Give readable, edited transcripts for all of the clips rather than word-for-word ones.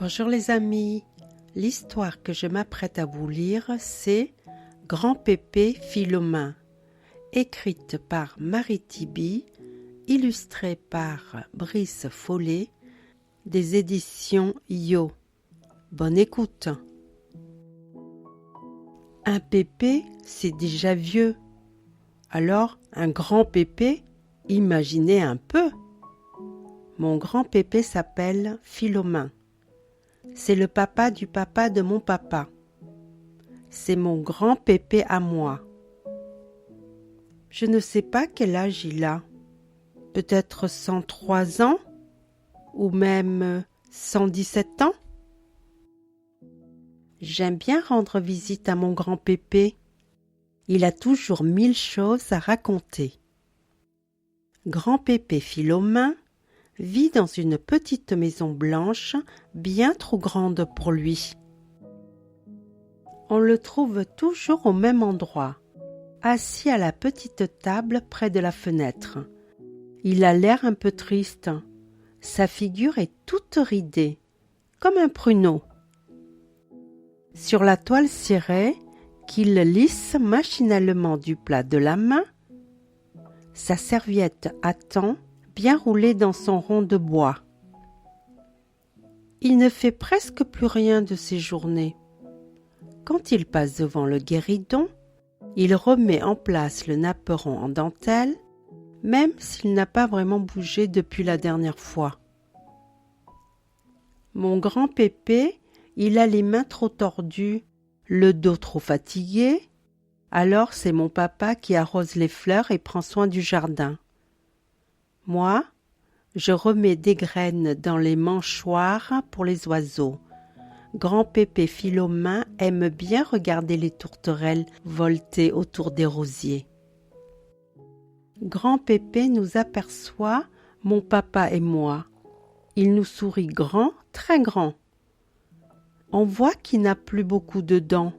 Bonjour les amis, l'histoire que je m'apprête à vous lire, c'est Grand Pépé Philomain, écrite par Marie Tiby, illustrée par Brice Follet, des éditions Yo. Bonne écoute. Un pépé, c'est déjà vieux. Alors, un grand pépé, imaginez un peu. Mon grand pépé s'appelle Philomain. C'est le papa de mon papa. C'est mon grand pépé à moi. Je ne sais pas quel âge il a. Peut-être 103 ans ou même 117 ans. J'aime bien rendre visite à mon grand pépé. Il a toujours 1000 choses à raconter. Grand pépé Philomain vit dans une petite maison blanche bien trop grande pour lui. On le trouve toujours au même endroit, assis à la petite table près de la fenêtre. Il a l'air un peu triste. Sa figure est toute ridée, comme un pruneau. Sur la toile cirée, qu'il lisse machinalement du plat de la main, sa serviette attend, bien roulée dans son rond de bois. Il ne fait presque plus rien de ses journées. Quand il passe devant le guéridon, il remet en place le napperon en dentelle, même s'il n'a pas vraiment bougé depuis la dernière fois. Mon grand pépé, il a les mains trop tordues, le dos trop fatigué, alors c'est mon papa qui arrose les fleurs et prend soin du jardin. Moi, je remets des graines dans les manchoirs pour les oiseaux. Grand pépé Philomain aime bien regarder les tourterelles volter autour des rosiers. Grand pépé nous aperçoit, mon papa et moi. Il nous sourit grand, très grand. On voit qu'il n'a plus beaucoup de dents.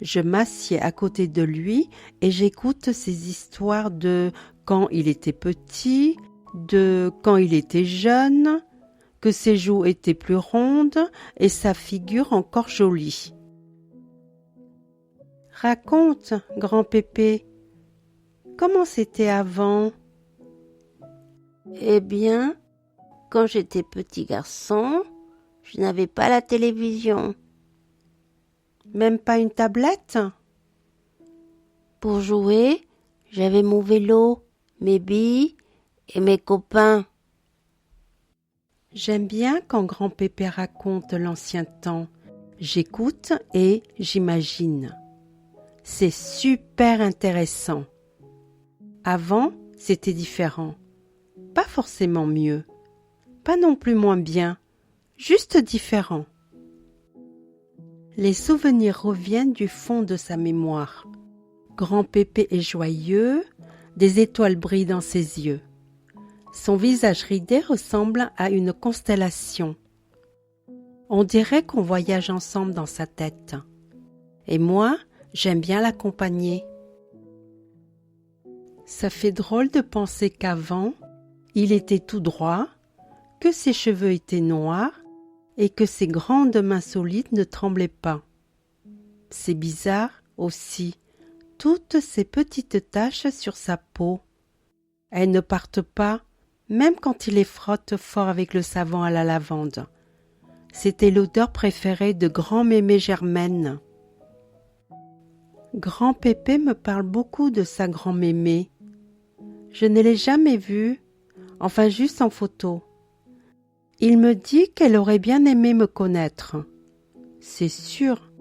Je m'assieds à côté de lui et j'écoute ses histoires de quand il était petit, de quand il était jeune, que ses joues étaient plus rondes et sa figure encore jolie. Raconte, grand pépé, comment c'était avant? Eh bien, quand j'étais petit garçon, je n'avais pas la télévision. Même pas une tablette? Pour jouer, j'avais mon vélo, mes billes et mes copains. J'aime bien quand grand pépé raconte l'ancien temps. J'écoute et j'imagine. C'est super intéressant. Avant, c'était différent. Pas forcément mieux. Pas non plus moins bien. Juste différent. Les souvenirs reviennent du fond de sa mémoire. Grand pépé est joyeux, des étoiles brillent dans ses yeux. Son visage ridé ressemble à une constellation. On dirait qu'on voyage ensemble dans sa tête. Et moi, j'aime bien l'accompagner. Ça fait drôle de penser qu'avant, il était tout droit, que ses cheveux étaient noirs et que ses grandes mains solides ne tremblaient pas. C'est bizarre aussi, toutes ces petites taches sur sa peau. Elles ne partent pas, même quand il les frotte fort avec le savon à la lavande. C'était l'odeur préférée de grand mémé Germaine. Grand pépé me parle beaucoup de sa grand mémé. Je ne l'ai jamais vue, enfin juste en photo. Il me dit qu'elle aurait bien aimé me connaître. C'est sûr,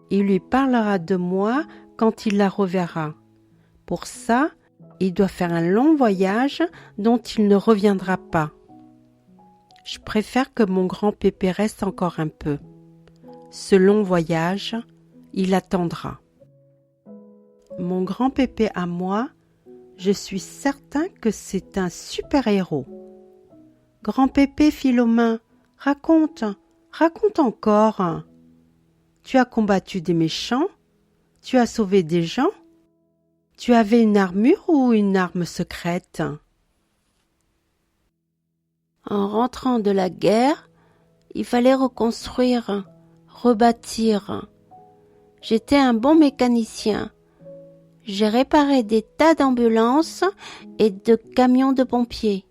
il lui parlera de moi quand il la reverra. Pour ça, il doit faire un long voyage dont il ne reviendra pas. Je préfère que mon grand pépé reste encore un peu. Ce long voyage, il attendra. Mon grand pépé à moi, je suis certain que c'est un super-héros. Grand pépé Philomain, raconte encore. Tu as combattu des méchants? Tu as sauvé des gens? Tu avais une armure ou une arme secrète? En rentrant de la guerre, Il fallait reconstruire, rebâtir. J'étais un bon mécanicien. J'ai réparé des tas d'ambulances et de camions de pompiers.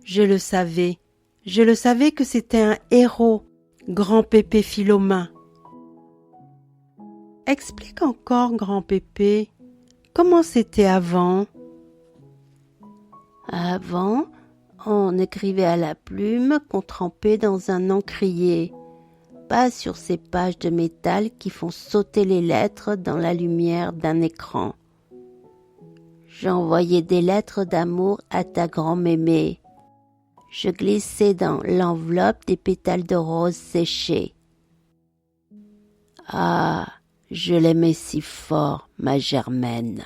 Je le savais que c'était un héros, grand Pépé Philomain. Explique encore, grand Pépé, comment c'était avant? Avant, on écrivait à la plume qu'on trempait dans un encrier, pas sur ces pages de métal qui font sauter les lettres dans la lumière d'un écran. J'envoyais des lettres d'amour à ta grand-mémé. Je glissais dans l'enveloppe des pétales de rose séchés. Ah, je l'aimais si fort, ma Germaine.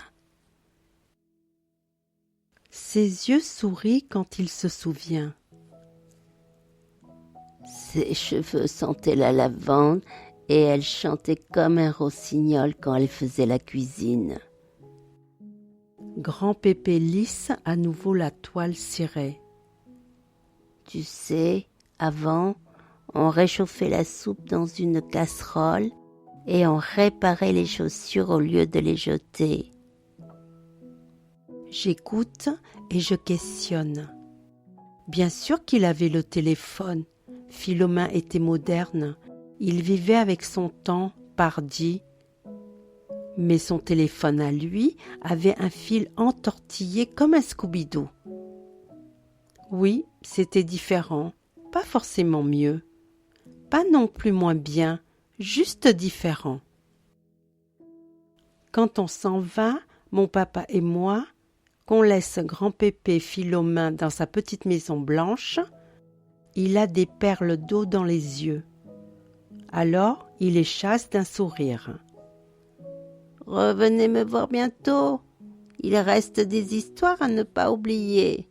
Ses yeux sourient quand il se souvient. Ses cheveux sentaient la lavande et elle chantait comme un rossignol quand elle faisait la cuisine. Grand Pépé lisse à nouveau la toile cirée. Tu sais, avant, on réchauffait la soupe dans une casserole et on réparait les chaussures au lieu de les jeter. J'écoute et je questionne. Bien sûr qu'il avait le téléphone. Philomain était moderne. Il vivait avec son temps, pardi. Mais son téléphone à lui avait un fil entortillé comme un Scooby-Doo. Oui, c'était différent, pas forcément mieux, pas non plus moins bien, juste différent. Quand on s'en va, mon papa et moi, qu'on laisse grand Pépé Philomain dans sa petite maison blanche, il a des perles d'eau dans les yeux. Alors, il les chasse d'un sourire. Revenez me voir bientôt. Il reste des histoires à ne pas oublier.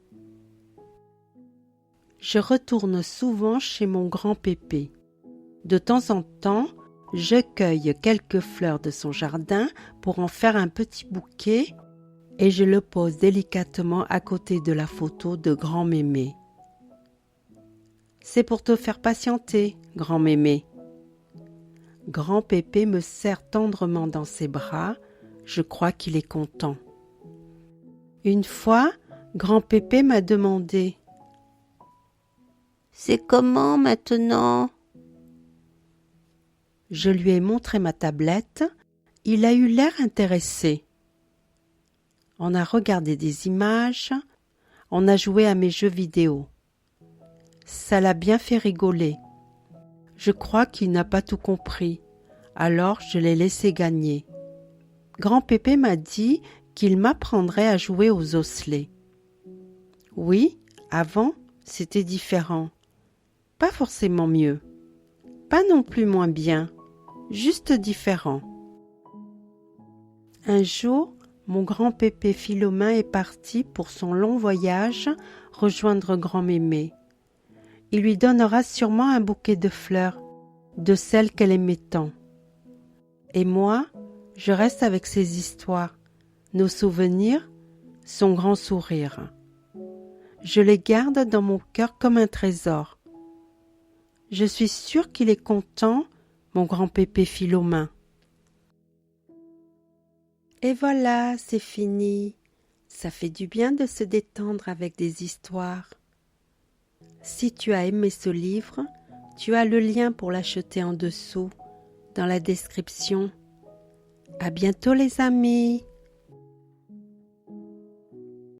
Je retourne souvent chez mon grand Pépé. De temps en temps, je cueille quelques fleurs de son jardin pour en faire un petit bouquet et je le pose délicatement à côté de la photo de grand Mémé. C'est pour te faire patienter, grand Mémé. Grand Pépé me serre tendrement dans ses bras, je crois qu'il est content. Une fois, grand Pépé m'a demandé: C'est comment maintenant? Je lui ai montré ma tablette, il a eu l'air intéressé. On a regardé des images, on a joué à mes jeux vidéo. Ça l'a bien fait rigoler. Je crois qu'il n'a pas tout compris, alors je l'ai laissé gagner. Grand Pépé m'a dit qu'il m'apprendrait à jouer aux osselets. Oui, avant, c'était différent. Pas forcément mieux, pas non plus moins bien, juste différent. Un jour, mon grand Pépé Philomain est parti pour son long voyage rejoindre grand Mémé. Il lui donnera sûrement un bouquet de fleurs, de celles qu'elle aimait tant. Et moi, je reste avec ses histoires, nos souvenirs, son grand sourire. Je les garde dans mon cœur comme un trésor. Je suis sûre qu'il est content, mon grand Pépé Philomain. Et voilà, c'est fini. Ça fait du bien de se détendre avec des histoires. Si tu as aimé ce livre, tu as le lien pour l'acheter en dessous, dans la description. À bientôt les amis.